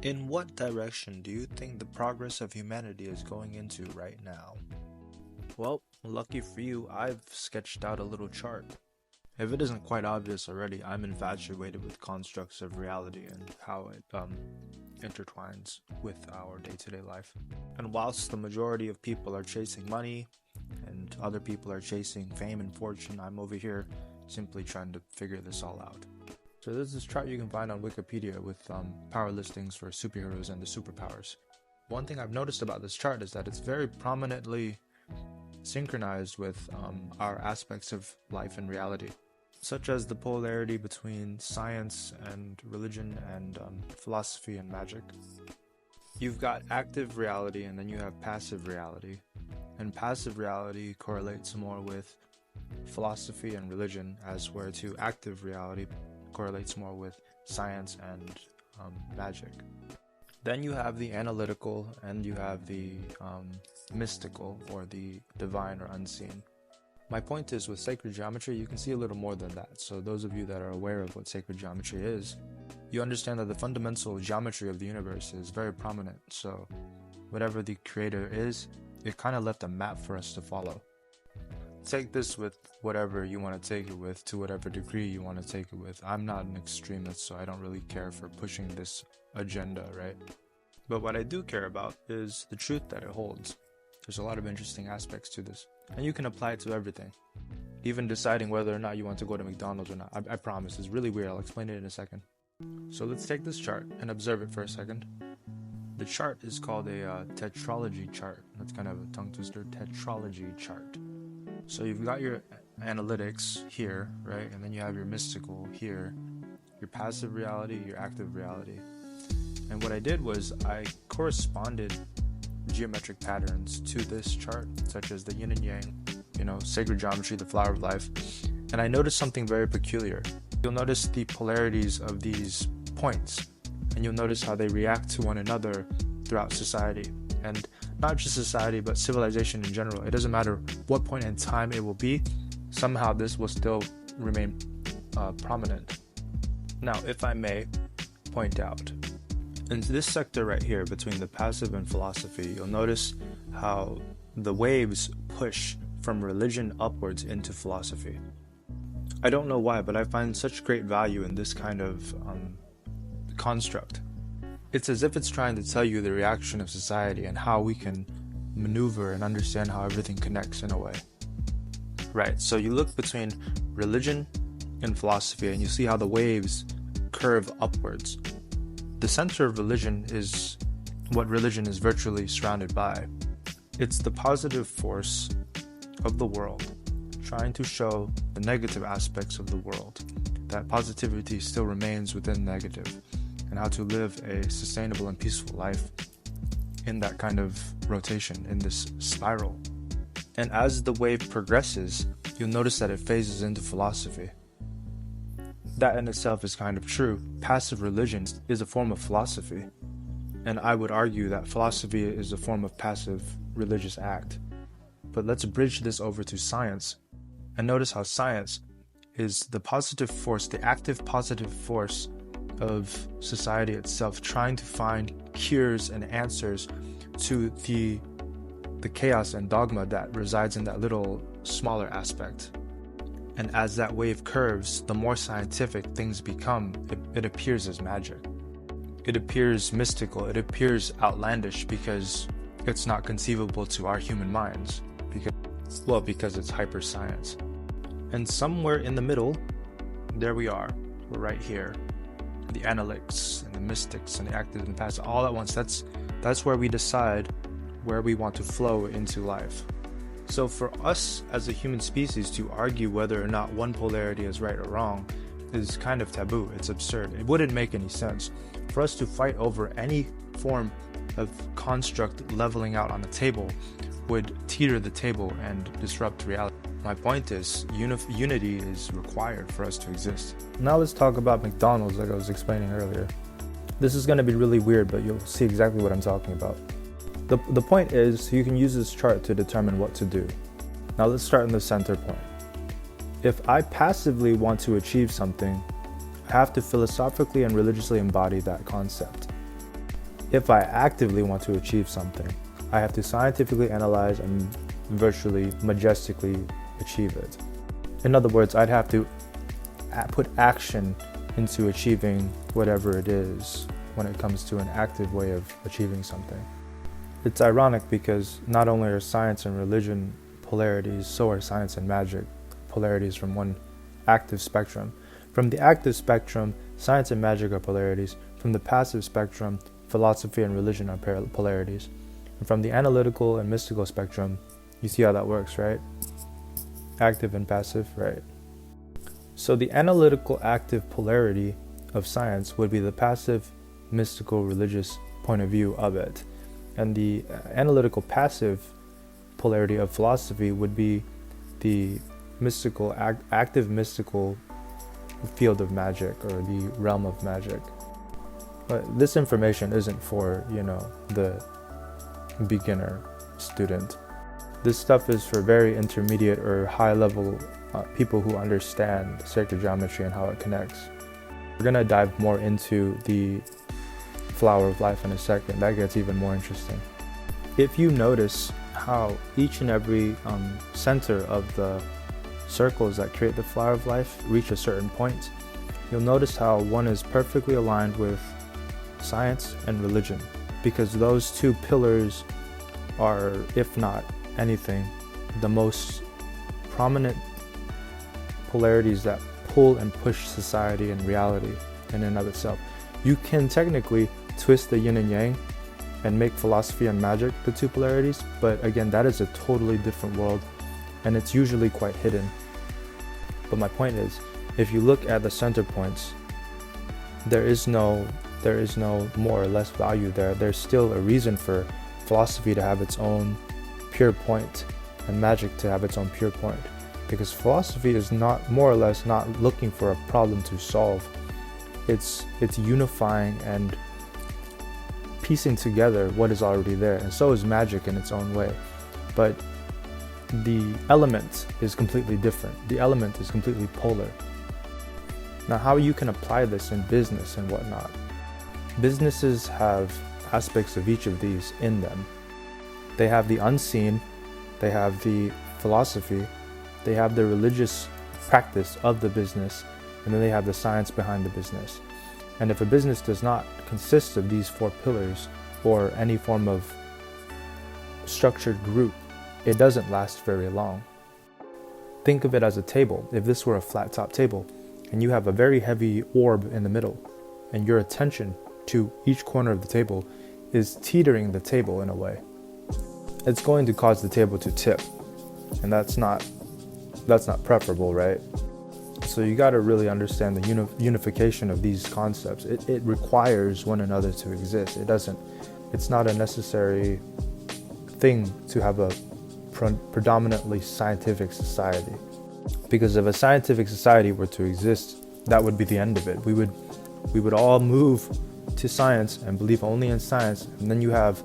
In what direction do you think the progress of humanity is going into right now? Well, lucky for you, I've sketched out a little chart. If it isn't quite obvious already, I'm infatuated with constructs of reality and how it intertwines with our day-to-day life. And whilst the majority of people are chasing money and other people are chasing fame and fortune, I'm over here simply trying to figure this all out. So there's this chart you can find on Wikipedia with power listings for superheroes and the superpowers. One thing I've noticed about this chart is that it's very prominently synchronized with our aspects of life and reality, such as the polarity between science and religion and philosophy and magic. You've got active reality and then you have passive reality. And passive reality correlates more with philosophy and religion, as where to active reality correlates more with science and magic. Then you have the analytical and you have the mystical, or the divine or unseen. My point is, with sacred geometry, you can see a little more than that. So those of you that are aware of what sacred geometry is, you understand that the fundamental geometry of the universe is very prominent. So whatever the creator is, it kind of left a map for us to follow. Take this with whatever you want to take it with, to whatever degree you want to take it with. I'm not an extremist, so I don't really care for pushing this agenda, right? But what I do care about is the truth that it holds. There's a lot of interesting aspects to this, and you can apply it to everything. Even deciding whether or not you want to go to McDonald's or not. I promise, it's really weird. I'll explain it in a second. So let's take this chart and observe it for a second. The chart is called a tetralogy chart. That's kind of a tongue twister. Tetralogy chart. So you've got your analytics here, right? And then you have your mystical here, your passive reality, your active reality. And what I did was I corresponded geometric patterns to this chart, such as the yin and yang, sacred geometry, the flower of life. And I noticed something very peculiar. You'll notice the polarities of these points, and you'll notice how they react to one another throughout society. And not just society, but civilization in general. It doesn't matter what point in time it will be, somehow this will still remain prominent. Now, if I may point out, in this sector right here between the passive and philosophy, you'll notice how the waves push from religion upwards into philosophy. I don't know why, but I find such great value in this kind of construct. It's as if it's trying to tell you the reaction of society and how we can maneuver and understand how everything connects in a way. Right, so you look between religion and philosophy and you see how the waves curve upwards. The center of religion is what religion is virtually surrounded by. It's the positive force of the world, trying to show the negative aspects of the world, that positivity still remains within negative, and how to live a sustainable and peaceful life in that kind of rotation, in this spiral. And as the wave progresses, you'll notice that it phases into philosophy. That in itself is kind of true. Passive religion is a form of philosophy, and I would argue that philosophy is a form of passive religious act. But let's bridge this over to science, and notice how science is the positive force, the active positive force of society itself, trying to find cures and answers to the chaos and dogma that resides in that little smaller aspect. And as that wave curves, the more scientific things become, it appears as magic. It appears mystical, it appears outlandish because it's not conceivable to our human minds, because it's hyper science. And somewhere in the middle, there we are. We're right here. The analytics and the mystics and the active and passive, all at once. That's where we decide where we want to flow into life. So for us as a human species to argue whether or not one polarity is right or wrong is kind of taboo. It's absurd. It wouldn't make any sense. For us to fight over any form of construct leveling out on the table would teeter the table and disrupt reality. My point is, unity is required for us to exist. Now let's talk about McDonald's, like I was explaining earlier. This is going to be really weird, but you'll see exactly what I'm talking about. The point is, you can use this chart to determine what to do. Now let's start in the center point. If I passively want to achieve something, I have to philosophically and religiously embody that concept. if I actively want to achieve something, I have to scientifically analyze and virtually majestically achieve it. In other words, I'd have to put action into achieving whatever it is when it comes to an active way of achieving something. It's ironic because not only are science and religion polarities, so are science and magic polarities from one active spectrum. From the active spectrum, science and magic are polarities. From the passive spectrum, philosophy and religion are polarities. And from the analytical and mystical spectrum, you see how that works, right? Active and passive, right? So the analytical active polarity of science would be the passive mystical religious point of view of it. And the analytical passive polarity of philosophy would be the mystical active mystical field of magic, or the realm of magic. But this information isn't for, the beginner student. This stuff is for very intermediate or high level people who understand sacred geometry and how it connects. We're gonna dive more into the flower of life in a second. That gets even more interesting. If you notice how each and every center of the circles that create the flower of life reach a certain point, you'll notice how one is perfectly aligned with science and religion, because those two pillars are, if not anything, the most prominent polarities that pull and push society and reality in and of itself. You can technically twist the yin and yang and make philosophy and magic the two polarities, but again, that is a totally different world, and it's usually quite hidden. But my point is, if you look at the center points, there is no more or less value there. There's still a reason for philosophy to have its own pure point and magic to have its own pure point, because philosophy is not, more or less, not looking for a problem to solve. It's unifying and piecing together what is already there, and so is magic in its own way. But the element is completely different. The element is completely polar. Now, how you can apply this in business and whatnot. Businesses have aspects of each of these in them. They have the unseen, they have the philosophy, they have the religious practice of the business, and then they have the science behind the business. And if a business does not consist of these four pillars or any form of structured group, it doesn't last very long. Think of it as a table. If this were a flat top table and you have a very heavy orb in the middle, and your attention to each corner of the table is teetering the table in a way, it's going to cause the table to tip, and that's not preferable, right? So you got to really understand the unification of these concepts. It requires one another to exist. It's not a necessary thing to have a predominantly scientific society, because if a scientific society were to exist, that would be the end of it. We would all move to science and believe only in science, and then you have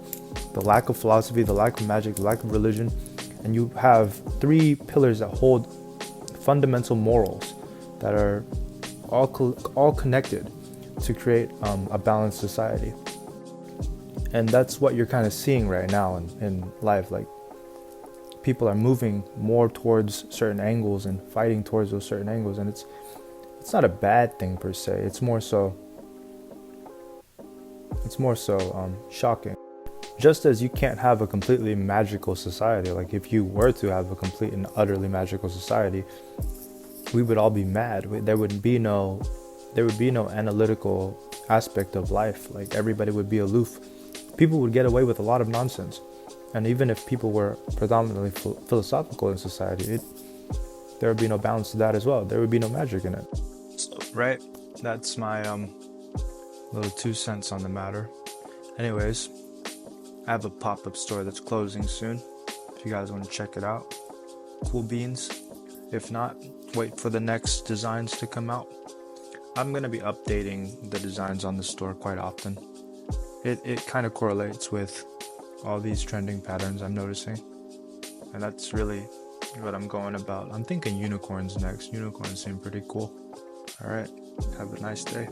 the lack of philosophy, the lack of magic, the lack of religion, and you have three pillars that hold fundamental morals that are all connected to create a balanced society. And that's what you're kind of seeing right now in life. Like, people are moving more towards certain angles and fighting towards those certain angles, and it's not a bad thing per se. It's more so shocking. Just as you can't have a completely magical society, like if you were to have a complete and utterly magical society, we would all be mad. There would be no analytical aspect of life. Like, everybody would be aloof. People would get away with a lot of nonsense. And even if people were predominantly philosophical in society, there would be no balance to that as well. There would be no magic in it. So, right, that's my little 2 cents on the matter. Anyways, I have a pop-up store that's closing soon. If you guys want to check it out, cool beans. If not, wait for the next designs to come out. I'm going to be updating the designs on the store quite often. It kind of correlates with all these trending patterns I'm noticing, and that's really what I'm going about. I'm thinking unicorns next. Unicorns seem pretty cool. All right, have a nice day.